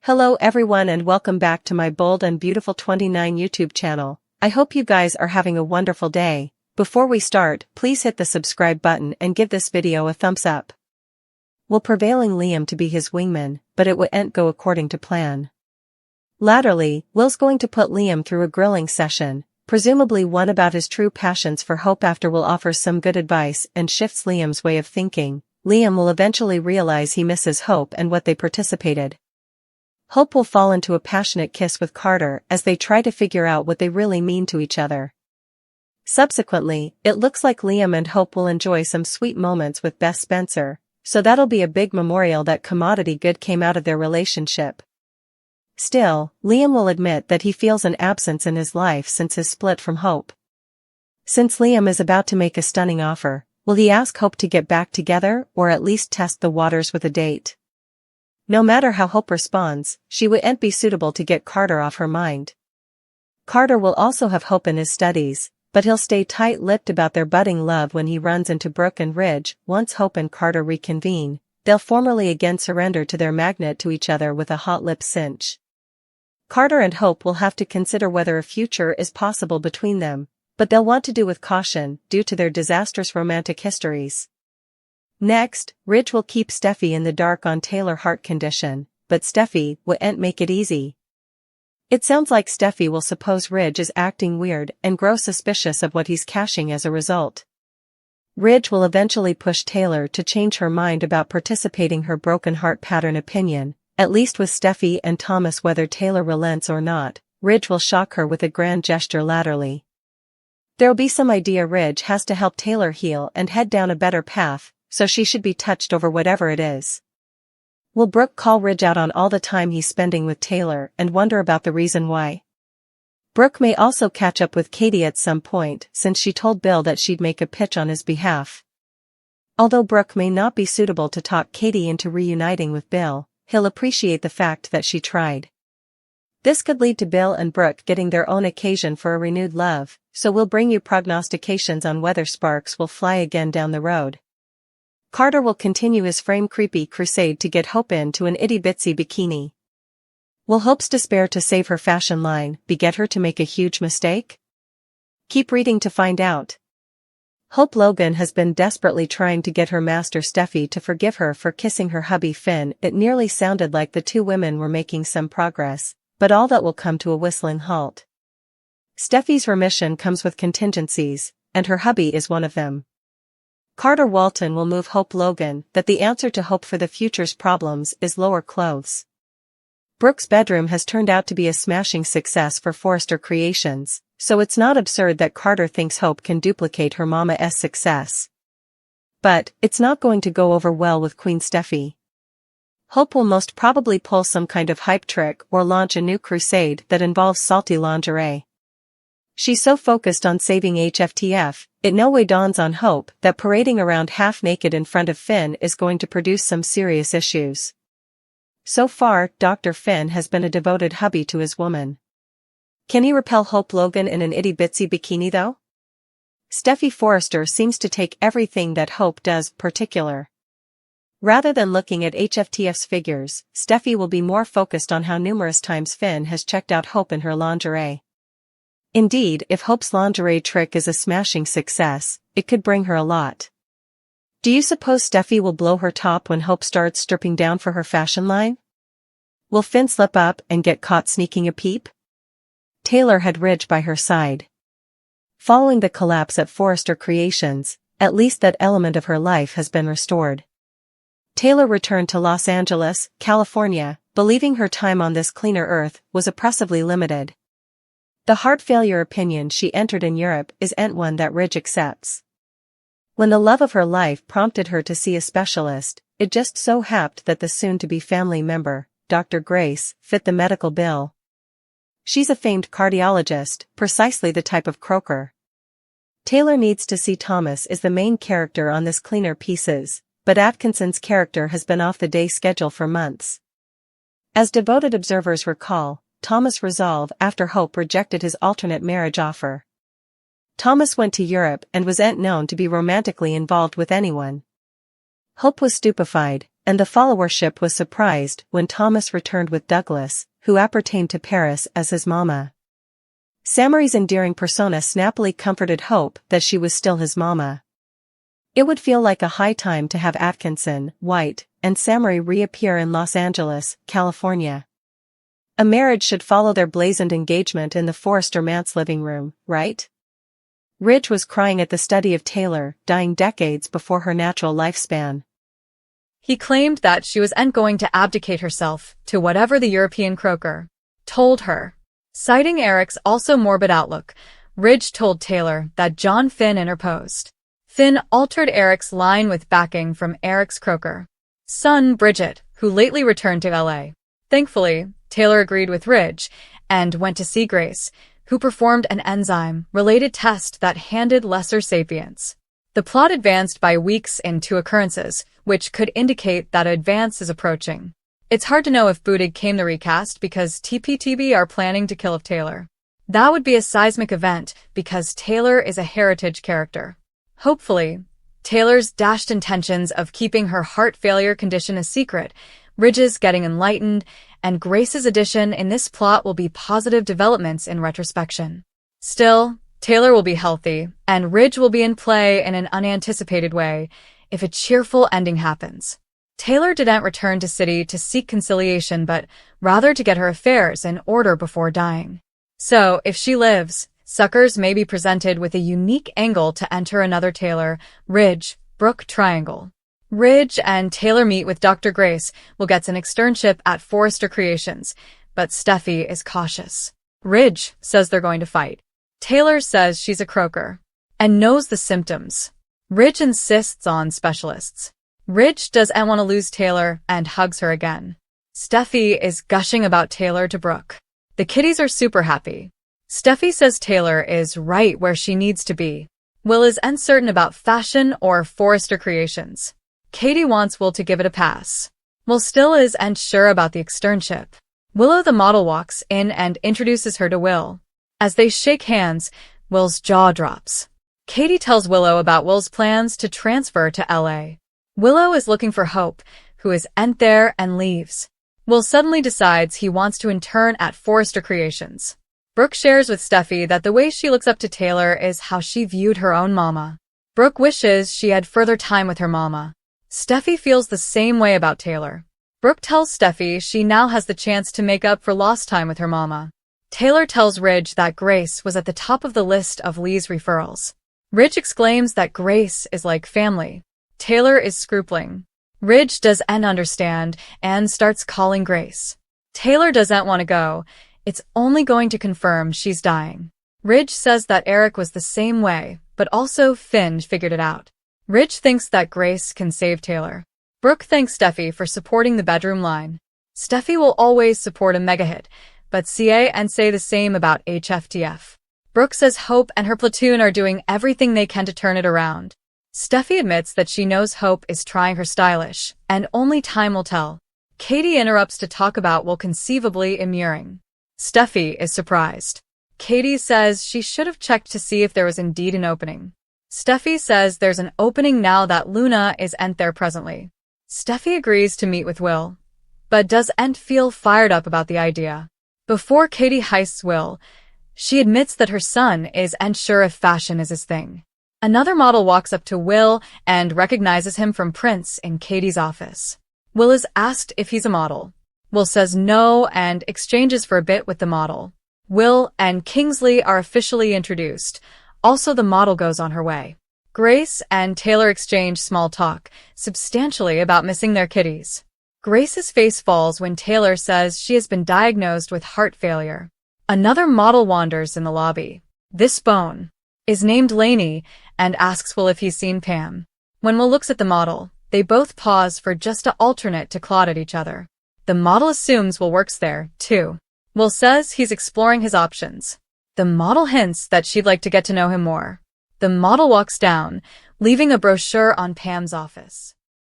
Hello everyone and welcome back to my Bold and Beautiful 29 YouTube channel. I hope you guys are having a wonderful day. Before we start, please hit the subscribe button and give this video a thumbs up. Will prevailing Liam to be his wingman, but it wouldn't go according to plan. Latterly, Will's going to put Liam through a grilling session, presumably one about his true passions for Hope. After Will offers some good advice and shifts Liam's way of thinking, Liam will eventually realize he misses Hope and what they participated. Hope will fall into a passionate kiss with Carter as they try to figure out what they really mean to each other. Subsequently, it looks like Liam and Hope will enjoy some sweet moments with Beth Spencer, so that'll be a big memorial that commodity good came out of their relationship. Still, Liam will admit that he feels an absence in his life since his split from Hope. Since Liam is about to make a stunning offer, will he ask Hope to get back together or at least test the waters with a date? No matter how Hope responds, she wouldn't be suitable to get Carter off her mind. Carter will also have Hope in his studies, but he'll stay tight-lipped about their budding love when he runs into Brooke and Ridge. Once Hope and Carter reconvene, they'll formally again surrender to their magnet to each other with a hot lip cinch. Carter and Hope will have to consider whether a future is possible between them, but they'll want to do with caution due to their disastrous romantic histories. Next, Ridge will keep Steffy in the dark on Taylor's heart condition, but Steffy wouldn't make it easy. It sounds like Steffy will suppose Ridge is acting weird and grow suspicious of what he's cashing as a result. Ridge will eventually push Taylor to change her mind about participating her broken heart pattern opinion, at least with Steffy and Thomas. Whether Taylor relents or not, Ridge will shock her with a grand gesture laterally. There'll be some idea Ridge has to help Taylor heal and head down a better path, so she should be touched over whatever it is. Will Brooke call Ridge out on all the time he's spending with Taylor and wonder about the reason why? Brooke may also catch up with Katie at some point since she told Bill that she'd make a pitch on his behalf. Although Brooke may not be suitable to talk Katie into reuniting with Bill, he'll appreciate the fact that she tried. This could lead to Bill and Brooke getting their own occasion for a renewed love, so we'll bring you prognostications on whether sparks will fly again down the road. Carter will continue his frame-creepy crusade to get Hope into an itty-bitsy bikini. Will Hope's despair to save her fashion line beget her to make a huge mistake? Keep reading to find out. Hope Logan has been desperately trying to get her master Steffy to forgive her for kissing her hubby Finn. It nearly sounded like the two women were making some progress, but all that will come to a whistling halt. Steffy's remission comes with contingencies, and her hubby is one of them. Carter Walton will move Hope Logan that the answer to Hope for the future's problems is lower clothes. Brooke's bedroom has turned out to be a smashing success for Forrester Creations, so it's not absurd that Carter thinks Hope can duplicate her mama's success. But it's not going to go over well with Queen Steffy. Hope will most probably pull some kind of hype trick or launch a new crusade that involves salty lingerie. She's so focused on saving HFTF, it no way dawns on Hope that parading around half-naked in front of Finn is going to produce some serious issues. So far, Dr. Finn has been a devoted hubby to his woman. Can he repel Hope Logan in an itty-bitsy bikini though? Steffy Forrester seems to take everything that Hope does particular. Rather than looking at HFTF's figures, Steffy will be more focused on how numerous times Finn has checked out Hope in her lingerie. Indeed, if Hope's lingerie trick is a smashing success, it could bring her a lot. Do you suppose Steffy will blow her top when Hope starts stripping down for her fashion line? Will Finn slip up and get caught sneaking a peep? Taylor had Ridge by her side. Following the collapse at Forrester Creations, at least that element of her life has been restored. Taylor returned to Los Angeles, California, believing her time on this cleaner earth was oppressively limited. The heart failure opinion she entered in Europe isn't one that Ridge accepts. When the love of her life prompted her to see a specialist, it just so happened that the soon-to-be family member, Dr. Grace, fit the medical bill. She's a famed cardiologist, precisely the type of croaker. Taylor needs to see Thomas is the main character on this cleaner pieces, but Atkinson's character has been off the day schedule for months. As devoted observers recall, Thomas resolved after Hope rejected his alternate marriage offer. Thomas went to Europe and wasn't known to be romantically involved with anyone. Hope was stupefied, and the followership was surprised when Thomas returned with Douglas, who appertained to Paris as his mama. Samory's endearing persona snappily comforted Hope that she was still his mama. It would feel like a high time to have Atkinson, White, and Samory reappear in Los Angeles, California. A marriage should follow their blazoned engagement in the Forrester Manse living room, right? Ridge was crying at the study of Taylor, dying decades before her natural lifespan. He claimed that she was going to abdicate herself to whatever the European croaker told her. Citing Eric's also morbid outlook, Ridge told Taylor that John Finn interposed. Finn altered Eric's line with backing from Eric's croaker son, Bridget, who lately returned to LA. Thankfully, Taylor agreed with Ridge and went to see Grace, who performed an enzyme-related test that handed lesser sapience. The plot advanced by weeks in two occurrences, which could indicate that advance is approaching. It's hard to know if Bootig came the recast because TPTB are planning to kill off Taylor. That would be a seismic event because Taylor is a heritage character. Hopefully, Taylor's dashed intentions of keeping her heart failure condition a secret, Ridge's getting enlightened, and Grace's addition in this plot will be positive developments in retrospection. Still, Taylor will be healthy, and Ridge will be in play in an unanticipated way if a cheerful ending happens. Taylor didn't return to city to seek conciliation but rather to get her affairs in order before dying. So, if she lives, suckers may be presented with a unique angle to enter another Taylor, Ridge, Brooke triangle. Ridge and Taylor meet with Dr. Grace, will get an externship at Forrester Creations, but Steffy is cautious. Ridge says they're going to fight. Taylor says she's a croaker and knows the symptoms. Ridge insists on specialists. Ridge doesn't want to lose Taylor and hugs her again. Steffy is gushing about Taylor to Brooke. The kiddies are super happy. Steffy says Taylor is right where she needs to be. Will is uncertain about fashion or Forrester Creations. Katie wants Will to give it a pass. Will still is unsure about the externship. Willow the model walks in and introduces her to Will. As they shake hands, Will's jaw drops. Katie tells Willow about Will's plans to transfer to LA. Willow is looking for Hope, who is there and leaves. Will suddenly decides he wants to intern at Forrester Creations. Brooke shares with Steffy that the way she looks up to Taylor is how she viewed her own mama. Brooke wishes she had further time with her mama. Steffy feels the same way about Taylor. Brooke tells Steffy she now has the chance to make up for lost time with her mama. Taylor tells Ridge that Grace was at the top of the list of Lee's referrals. Ridge exclaims that Grace is like family. Taylor is scrupling. Ridge doesn't understand and starts calling Grace. Taylor doesn't want to go. It's only going to confirm she's dying. Ridge says that Eric was the same way, but also Finn figured it out. Ridge thinks that Grace can save Taylor. Brooke thanks Steffy for supporting the bedroom line. Steffy will always support a mega hit, but CA and say the same about HFTF. Brooke says Hope and her platoon are doing everything they can to turn it around. Steffy admits that she knows Hope is trying her stylish, and only time will tell. Katie interrupts to talk about Will conceivably immuring. Steffy is surprised. Katie says she should have checked to see if there was indeed an opening. Steffy says there's an opening now that Luna isn't there presently. Steffy agrees to meet with Will, but doesn't feel fired up about the idea. Before Katie heists Will, she admits that her son isn't sure if fashion is his thing. Another model walks up to Will and recognizes him from prints in Katie's office. Will is asked if he's a model. Will says no and exchanges for a bit with the model. Will and Kingsley are officially introduced. Also, the model goes on her way. Grace and Taylor exchange small talk, substantially about missing their kitties. Grace's face falls when Taylor says she has been diagnosed with heart failure. Another model wanders in the lobby. This bone is named Lainey and asks Will if he's seen Pam. When Will looks at the model, they both pause for just to alternate to claw at each other. The model assumes Will works there, too. Will says he's exploring his options. The model hints that she'd like to get to know him more. The model walks down, leaving a brochure on Pam's office.